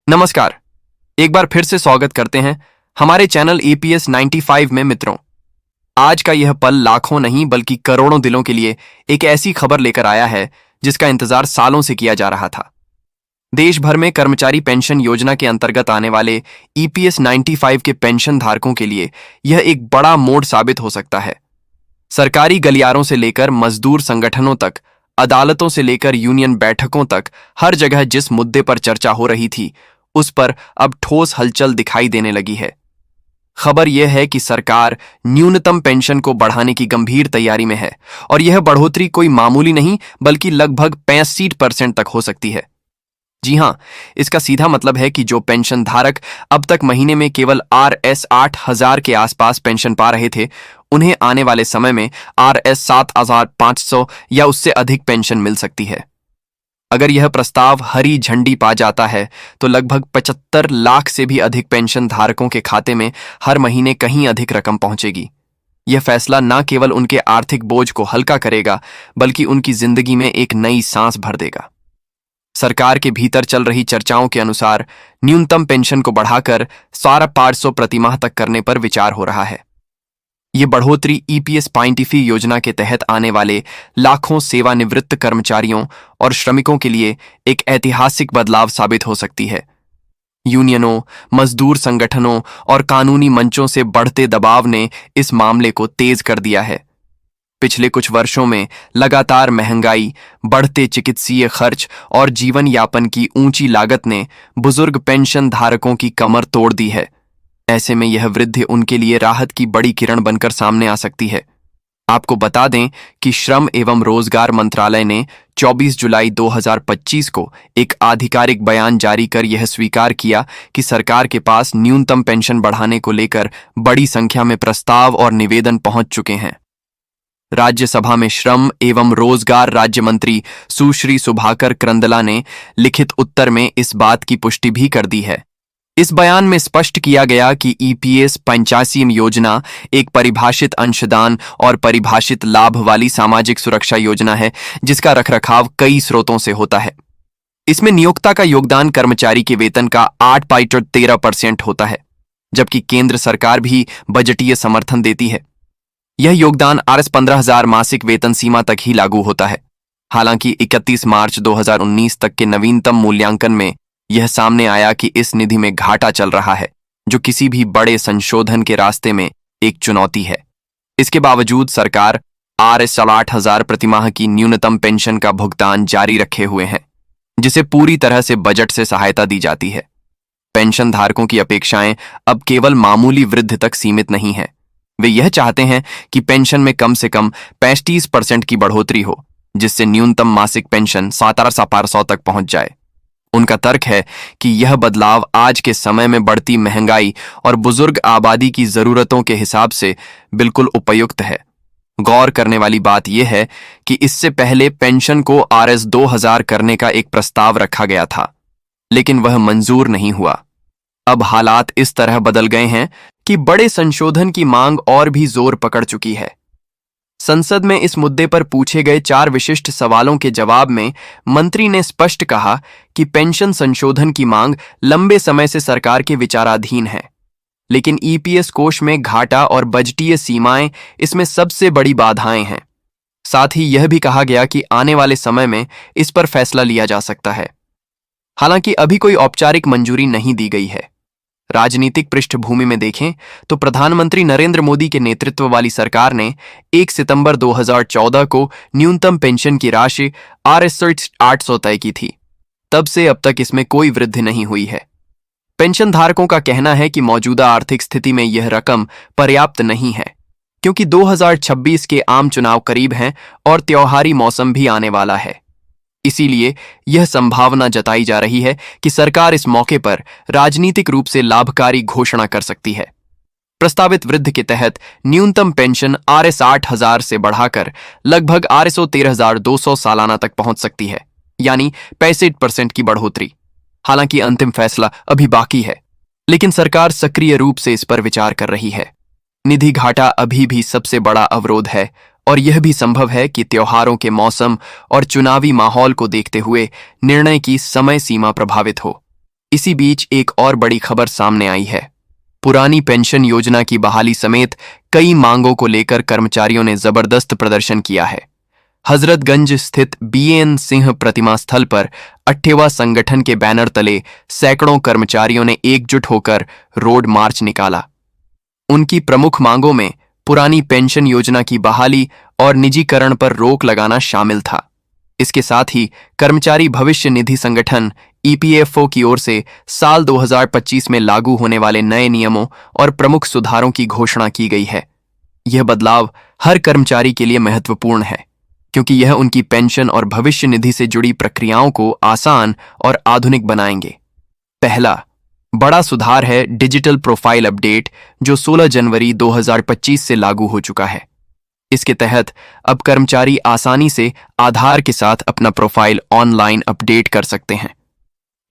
नमस्कार। एक बार फिर से स्वागत करते हैं हमारे चैनल APS 95 में। मित्रों, आज का यह पल लाखों नहीं बल्कि करोड़ों दिलों के लिए एक ऐसी खबर लेकर आया है जिसका इंतजार सालों से किया जा रहा था। देश भर में कर्मचारी पेंशन योजना के अंतर्गत आने वाले EPS 95 के पेंशन धारकों के लिए यह एक बड़ा मोड़ साबित हो सकता है। सरकारी गलियारों से लेकर मजदूर संगठनों तक, अदालतों से लेकर यूनियन बैठकों तक, हर जगह जिस मुद्दे पर चर्चा हो रही थी उस पर अब ठोस हलचल दिखाई देने लगी है। खबर यह है कि सरकार न्यूनतम पेंशन को बढ़ाने की गंभीर तैयारी में है और यह बढ़ोतरी कोई मामूली नहीं बल्कि लगभग 65% तक हो सकती है। जी हां, इसका सीधा मतलब है कि जो पेंशन धारक अब तक महीने में केवल RS 8,000 के आसपास पेंशन पा रहे थे, उन्हें आने वाले समय में RS 7,500 या उससे अधिक पेंशन मिल सकती है। अगर यह प्रस्ताव हरी झंडी पा जाता है तो लगभग 75 लाख से भी अधिक पेंशन धारकों के खाते में हर महीने कहीं अधिक रकम पहुंचेगी। यह फैसला न केवल उनके आर्थिक बोझ को हल्का करेगा बल्कि उनकी जिंदगी में एक नई सांस भर देगा। सरकार के भीतर चल रही चर्चाओं के अनुसार न्यूनतम पेंशन को बढ़ाकर 550 प्रतिमाह तक करने पर विचार हो रहा है। ये बढ़ोतरी EPS 95 योजना के तहत आने वाले लाखों सेवानिवृत्त कर्मचारियों और श्रमिकों के लिए एक ऐतिहासिक बदलाव साबित हो सकती है। यूनियनों, मजदूर संगठनों और कानूनी मंचों से बढ़ते दबाव ने इस मामले को तेज कर दिया है। पिछले कुछ वर्षों में लगातार महंगाई, बढ़ते चिकित्सीय खर्च और जीवन यापन की ऊंची लागत ने बुजुर्ग पेंशन धारकों की कमर तोड़ दी है। ऐसे में यह वृद्धि उनके लिए राहत की बड़ी किरण बनकर सामने आ सकती है। आपको बता दें कि श्रम एवं रोजगार मंत्रालय ने 24 जुलाई 2025 को एक आधिकारिक बयान जारी कर यह स्वीकार किया कि सरकार के पास न्यूनतम पेंशन बढ़ाने को लेकर बड़ी संख्या में प्रस्ताव और निवेदन पहुंच चुके हैं। राज्यसभा में श्रम एवं रोजगार राज्य मंत्री सुश्री सुभाकर क्रंदला ने लिखित उत्तर में इस बात की पुष्टि भी कर दी है। इस बयान में स्पष्ट किया गया कि EPS 85 योजना एक परिभाषित अंशदान और परिभाषित लाभ वाली सामाजिक सुरक्षा योजना है जिसका रखरखाव कई स्रोतों से होता है। इसमें नियोक्ता का योगदान कर्मचारी के वेतन का 8.13% होता है, जबकि केंद्र सरकार भी बजटीय समर्थन देती है। यह योगदान RS 15,000 मासिक वेतन सीमा तक ही लागू होता है। हालांकि 31 मार्च 2019 तक के नवीनतम मूल्यांकन में यह सामने आया कि इस निधि में घाटा चल रहा है, जो किसी भी बड़े संशोधन के रास्ते में एक चुनौती है। इसके बावजूद सरकार RS 8,000 प्रतिमाह की न्यूनतम पेंशन का भुगतान जारी रखे हुए है, जिसे पूरी तरह से बजट से सहायता दी जाती है। पेंशन धारकों की अपेक्षाएं अब केवल मामूली वृद्धि तक सीमित नहीं है। वे यह चाहते हैं कि पेंशन में कम से कम 35% की बढ़ोतरी हो, जिससे न्यूनतम मासिक पेंशन 7,500 तक पहुंच जाए। उनका तर्क है कि यह बदलाव आज के समय में बढ़ती महंगाई और बुजुर्ग आबादी की जरूरतों के हिसाब से बिल्कुल उपयुक्त है। गौर करने वाली बात यह है कि इससे पहले पेंशन को RS 2,000 करने का एक प्रस्ताव रखा गया था, लेकिन वह मंजूर नहीं हुआ। अब हालात इस तरह बदल गए हैं कि बड़े संशोधन की मांग और भी जोर पकड़ चुकी है। संसद में इस मुद्दे पर पूछे गए 4 विशिष्ट सवालों के जवाब में मंत्री ने स्पष्ट कहा कि पेंशन संशोधन की मांग लंबे समय से सरकार के विचाराधीन है, लेकिन EPS कोष में घाटा और बजटीय सीमाएं इसमें सबसे बड़ी बाधाएं हैं। साथ ही यह भी कहा गया कि आने वाले समय में इस पर फैसला लिया जा सकता है। हालांकि अभी कोई औपचारिक मंजूरी नहीं दी गई है। राजनीतिक पृष्ठभूमि में देखें तो प्रधानमंत्री नरेंद्र मोदी के नेतृत्व वाली सरकार ने 1 सितंबर 2014 को न्यूनतम पेंशन की राशि RS 800 तय की थी। तब से अब तक इसमें कोई वृद्धि नहीं हुई है। पेंशन धारकों का कहना है कि मौजूदा आर्थिक स्थिति में यह रकम पर्याप्त नहीं है, क्योंकि 2026 के आम चुनाव करीब हैं और त्योहारी मौसम भी आने वाला है। इसीलिए यह संभावना जताई जा रही है कि सरकार इस मौके पर राजनीतिक रूप से लाभकारी घोषणा कर सकती है। प्रस्तावित वृद्धि के तहत न्यूनतम पेंशन RS 8,000 से बढ़ाकर लगभग RS 13,200 सालाना तक पहुंच सकती है, यानी 65% की बढ़ोतरी। हालांकि अंतिम फैसला अभी बाकी है, लेकिन सरकार सक्रिय रूप से इस पर विचार कर रही है। निधि घाटा अभी भी सबसे बड़ा अवरोध है और यह भी संभव है कि त्योहारों के मौसम और चुनावी माहौल को देखते हुए निर्णय की समय सीमा प्रभावित हो। इसी बीच एक और बड़ी खबर सामने आई है। पुरानी पेंशन योजना की बहाली समेत कई मांगों को लेकर कर्मचारियों ने जबरदस्त प्रदर्शन किया है। हजरतगंज स्थित बीएन सिंह प्रतिमा स्थल पर 88वां संगठन के बैनर तले सैकड़ों कर्मचारियों ने एकजुट होकर रोड मार्च निकाला। उनकी प्रमुख मांगों में पुरानी पेंशन योजना की बहाली और निजीकरण पर रोक लगाना शामिल था। इसके साथ ही कर्मचारी भविष्य निधि संगठन ईपीएफओ की ओर से साल 2025 में लागू होने वाले नए नियमों और प्रमुख सुधारों की घोषणा की गई है। यह बदलाव हर कर्मचारी के लिए महत्वपूर्ण है, क्योंकि यह उनकी पेंशन और भविष्य निधि से जुड़ी प्रक्रियाओं को आसान और आधुनिक बनाएंगे। पहला बड़ा सुधार है डिजिटल प्रोफाइल अपडेट, जो 16 जनवरी 2025 से लागू हो चुका है। इसके तहत अब कर्मचारी आसानी से आधार के साथ अपना प्रोफाइल ऑनलाइन अपडेट कर सकते हैं।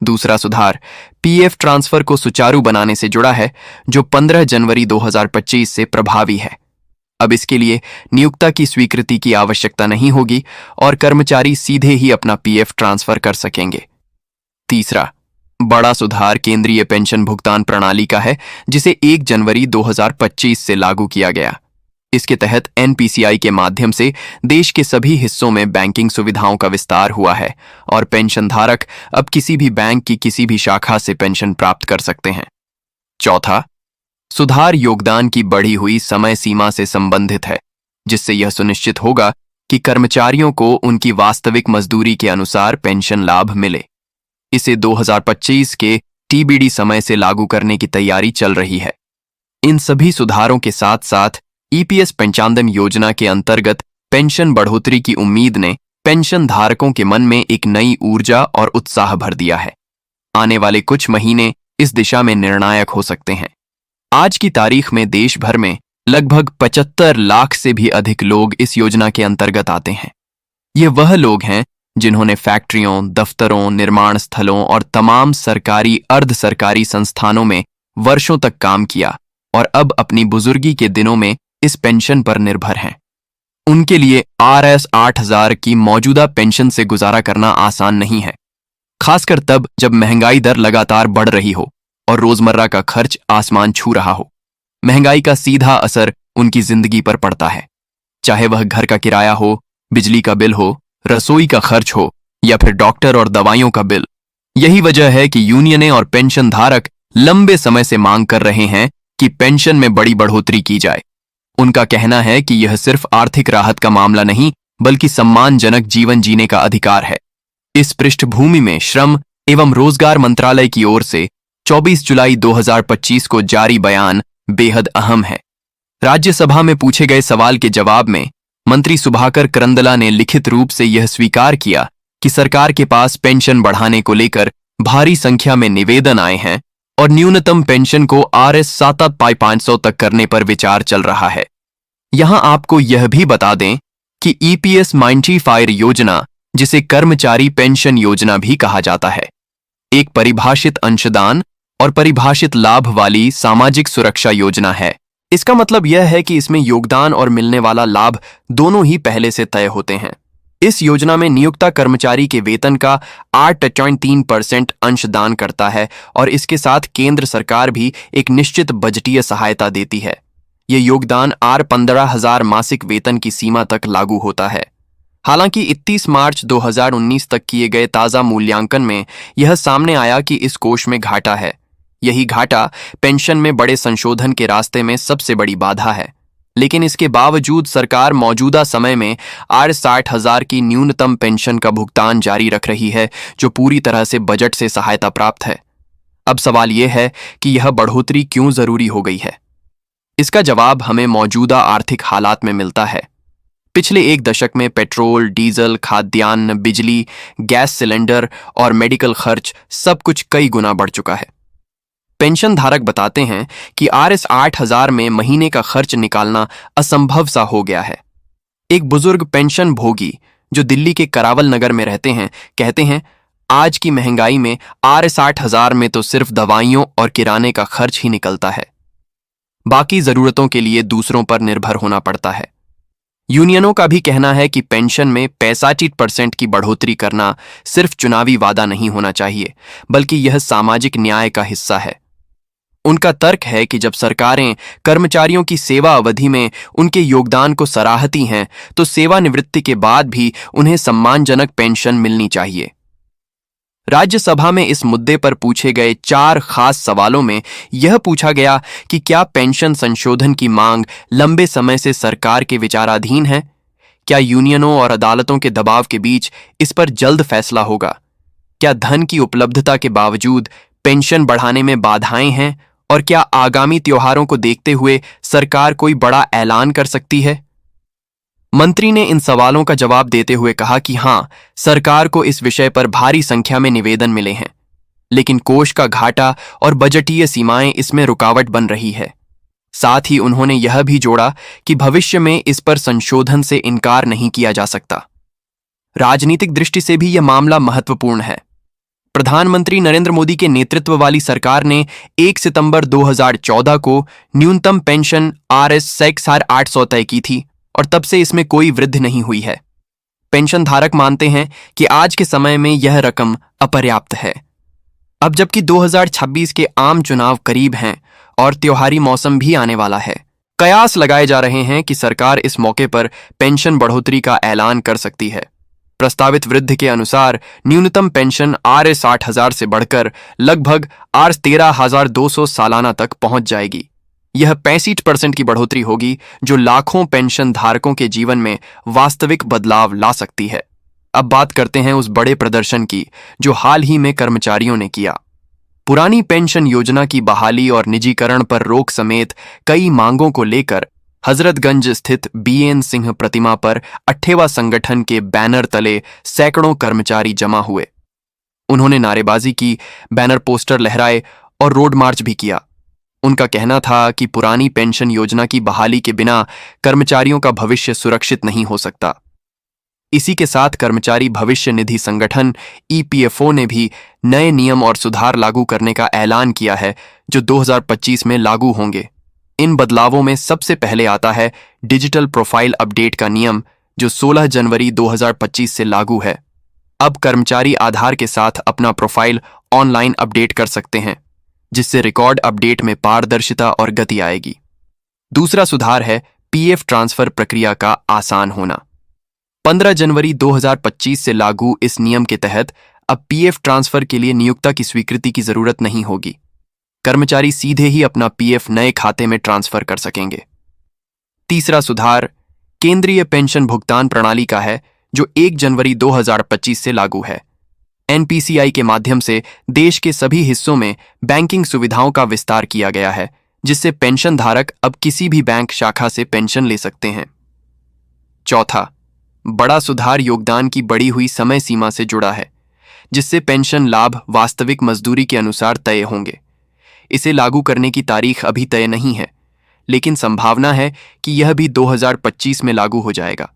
दूसरा सुधार पीएफ ट्रांसफर को सुचारू बनाने से जुड़ा है, जो 15 जनवरी 2025 से प्रभावी है। अब इसके लिए नियोक्ता की स्वीकृति की आवश्यकता नहीं होगी और कर्मचारी सीधे ही अपना पीएफ ट्रांसफर कर सकेंगे। तीसरा बड़ा सुधार केंद्रीय पेंशन भुगतान प्रणाली का है, जिसे 1 जनवरी 2025 से लागू किया गया। इसके तहत एनपीसीआई के माध्यम से देश के सभी हिस्सों में बैंकिंग सुविधाओं का विस्तार हुआ है और पेंशनधारक अब किसी भी बैंक की किसी भी शाखा से पेंशन प्राप्त कर सकते हैं। चौथा सुधार योगदान की बढ़ी हुई समय सीमा से संबंधित है, जिससे यह सुनिश्चित होगा कि कर्मचारियों को उनकी वास्तविक मजदूरी के अनुसार पेंशन लाभ मिले। इसे 2025 के टीबीडी समय से लागू करने की तैयारी चल रही है। इन सभी सुधारों के साथ साथ ईपीएस पंचांदम योजना के अंतर्गत पेंशन बढ़ोतरी की उम्मीद ने पेंशन धारकों के मन में एक नई ऊर्जा और उत्साह भर दिया है। आने वाले कुछ महीने इस दिशा में निर्णायक हो सकते हैं। आज की तारीख में देश भर में लगभग 75 लाख से भी अधिक लोग इस योजना के अंतर्गत आते हैं। ये वह लोग हैं जिन्होंने फैक्ट्रियों, दफ्तरों, निर्माण स्थलों और तमाम सरकारी अर्ध सरकारी संस्थानों में वर्षों तक काम किया और अब अपनी बुजुर्गी के दिनों में इस पेंशन पर निर्भर हैं। उनके लिए RS 8000 की मौजूदा पेंशन से गुजारा करना आसान नहीं है, खासकर तब जब महंगाई दर लगातार बढ़ रही हो और रोजमर्रा का खर्च आसमान छू रहा हो। महंगाई का सीधा असर उनकी जिंदगी पर पड़ता है, चाहे वह घर का किराया हो, बिजली का बिल हो, रसोई का खर्च हो या फिर डॉक्टर और दवाइयों का बिल। यही वजह है कि यूनियनें और पेंशन धारक लंबे समय से मांग कर रहे हैं कि पेंशन में बड़ी बढ़ोतरी की जाए। उनका कहना है कि यह सिर्फ आर्थिक राहत का मामला नहीं, बल्कि सम्मानजनक जीवन जीने का अधिकार है। इस पृष्ठभूमि में श्रम एवं रोजगार मंत्रालय की ओर से 24 जुलाई 2025 को जारी बयान बेहद अहम है। राज्यसभा में पूछे गए सवाल के जवाब में मंत्री सुभाकर करंदला ने लिखित रूप से यह स्वीकार किया कि सरकार के पास पेंशन बढ़ाने को लेकर भारी संख्या में निवेदन आए हैं और न्यूनतम पेंशन को RS 7500 तक करने पर विचार चल रहा है। यहां आपको यह भी बता दें कि ईपीएस 95 योजना, जिसे कर्मचारी पेंशन योजना भी कहा जाता है, एक परिभाषित अंशदान और परिभाषित लाभ वाली सामाजिक सुरक्षा योजना है। इसका मतलब यह है कि इसमें योगदान और मिलने वाला लाभ दोनों ही पहले से तय होते हैं। इस योजना में नियोक्ता कर्मचारी के वेतन का 8.3% अंशदान करता है और इसके साथ केंद्र सरकार भी एक निश्चित बजटीय सहायता देती है। यह योगदान R15,000 मासिक वेतन की सीमा तक लागू होता है। हालांकि 31 मार्च 2019 तक किए गए ताज़ा मूल्यांकन में यह सामने आया कि इस कोष में घाटा है। यही घाटा पेंशन में बड़े संशोधन के रास्ते में सबसे बड़ी बाधा है। लेकिन इसके बावजूद सरकार मौजूदा समय में RS 60,000 की न्यूनतम पेंशन का भुगतान जारी रख रही है, जो पूरी तरह से बजट से सहायता प्राप्त है। अब सवाल यह है कि यह बढ़ोतरी क्यों जरूरी हो गई है। इसका जवाब हमें मौजूदा आर्थिक हालात में मिलता है। पिछले एक दशक में पेट्रोल, डीजल, खाद्यान्न, बिजली, गैस सिलेंडर और मेडिकल खर्च सब कुछ कई गुना बढ़ चुका है। पेंशन धारक बताते हैं कि RS 8000 में महीने का खर्च निकालना असंभव सा हो गया है। एक बुजुर्ग पेंशन भोगी जो दिल्ली के करावल नगर में रहते हैं कहते हैं, आज की महंगाई में RS 8000 में तो सिर्फ दवाइयों और किराने का खर्च ही निकलता है। बाकी जरूरतों के लिए दूसरों पर निर्भर होना पड़ता है। यूनियनों का भी कहना है कि पेंशन में 65% की बढ़ोतरी करना सिर्फ चुनावी वादा नहीं होना चाहिए, बल्कि यह सामाजिक न्याय का हिस्सा है। उनका तर्क है कि जब सरकारें कर्मचारियों की सेवा अवधि में उनके योगदान को सराहती हैं, तो सेवानिवृत्ति के बाद भी उन्हें सम्मानजनक पेंशन मिलनी चाहिए। राज्यसभा में इस मुद्दे पर पूछे गए 4 खास सवालों में यह पूछा गया कि क्या पेंशन संशोधन की मांग लंबे समय से सरकार के विचाराधीन है? क्या यूनियनों और अदालतों के दबाव के बीच इस पर जल्द फैसला होगा? क्या धन की उपलब्धता के बावजूद पेंशन बढ़ाने में बाधाएं हैं? और क्या आगामी त्योहारों को देखते हुए सरकार कोई बड़ा ऐलान कर सकती है? मंत्री ने इन सवालों का जवाब देते हुए कहा कि हां, सरकार को इस विषय पर भारी संख्या में निवेदन मिले हैं, लेकिन कोष का घाटा और बजटीय सीमाएं इसमें रुकावट बन रही है। साथ ही उन्होंने यह भी जोड़ा कि भविष्य में इस पर संशोधन से इनकार नहीं किया जा सकता। राजनीतिक दृष्टि से भी यह मामला महत्वपूर्ण है। प्रधानमंत्री नरेंद्र मोदी के नेतृत्व वाली सरकार ने 1 सितंबर 2014 को न्यूनतम पेंशन Rs 6,800 तय की थी और तब से इसमें कोई वृद्धि नहीं हुई है। पेंशन धारक मानते हैं कि आज के समय में यह रकम अपर्याप्त है। अब जबकि 2026 के आम चुनाव करीब हैं और त्योहारी मौसम भी आने वाला है, कयास लगाए जा रहे हैं कि सरकार इस मौके पर पेंशन बढ़ोतरी का ऐलान कर सकती है। प्रस्तावित वृद्धि के अनुसार न्यूनतम पेंशन Rs 60,000 से बढ़कर लगभग Rs 13,200 सालाना तक पहुंच जाएगी। यह 65% की बढ़ोतरी होगी, जो लाखों पेंशन धारकों के जीवन में वास्तविक बदलाव ला सकती है। अब बात करते हैं उस बड़े प्रदर्शन की जो हाल ही में कर्मचारियों ने किया। पुरानी पेंशन योजना की बहाली और निजीकरण पर रोक समेत कई मांगों को लेकर हजरतगंज स्थित BN सिंह प्रतिमा पर 8वां संगठन के बैनर तले सैकड़ों कर्मचारी जमा हुए। उन्होंने नारेबाजी की, बैनर पोस्टर लहराए और रोड मार्च भी किया। उनका कहना था कि पुरानी पेंशन योजना की बहाली के बिना कर्मचारियों का भविष्य सुरक्षित नहीं हो सकता। इसी के साथ कर्मचारी भविष्य निधि संगठन EPFO ने भी नए नियम और सुधार लागू करने का ऐलान किया है, जो 2025 में लागू होंगे। इन बदलावों में सबसे पहले आता है डिजिटल प्रोफाइल अपडेट का नियम, जो 16 जनवरी 2025 से लागू है। अब कर्मचारी आधार के साथ अपना प्रोफाइल ऑनलाइन अपडेट कर सकते हैं, जिससे रिकॉर्ड अपडेट में पारदर्शिता और गति आएगी। दूसरा सुधार है PF ट्रांसफर प्रक्रिया का आसान होना। 15 जनवरी 2025 से लागू इस नियम के तहत अब PF ट्रांसफर के लिए नियोक्ता की स्वीकृति की जरूरत नहीं होगी। कर्मचारी सीधे ही अपना PF नए खाते में ट्रांसफर कर सकेंगे। तीसरा सुधार केंद्रीय पेंशन भुगतान प्रणाली का है, जो 1 जनवरी 2025 से लागू है। NPCI के माध्यम से देश के सभी हिस्सों में बैंकिंग सुविधाओं का विस्तार किया गया है, जिससे पेंशन धारक अब किसी भी बैंक शाखा से पेंशन ले सकते हैं। चौथा बड़ा सुधार योगदान की बढ़ी हुई समय सीमा से जुड़ा है, जिससे पेंशन लाभ वास्तविक मजदूरी के अनुसार तय होंगे। इसे लागू करने की तारीख अभी तय नहीं है, लेकिन संभावना है कि यह भी 2025 में लागू हो जाएगा।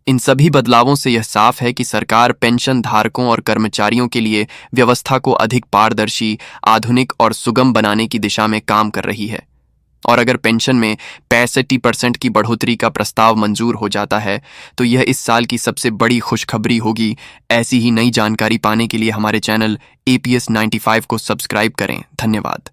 इन सभी बदलावों से यह साफ है कि सरकार पेंशन धारकों और कर्मचारियों के लिए व्यवस्था को अधिक पारदर्शी, आधुनिक और सुगम बनाने की दिशा में काम कर रही है। और अगर पेंशन में 65% की बढ़ोतरी का प्रस्ताव मंजूर हो जाता है, तो यह इस साल की सबसे बड़ी खुशखबरी होगी। ऐसी ही नई जानकारी पाने के लिए हमारे चैनल APS 95 को सब्सक्राइब करें। धन्यवाद।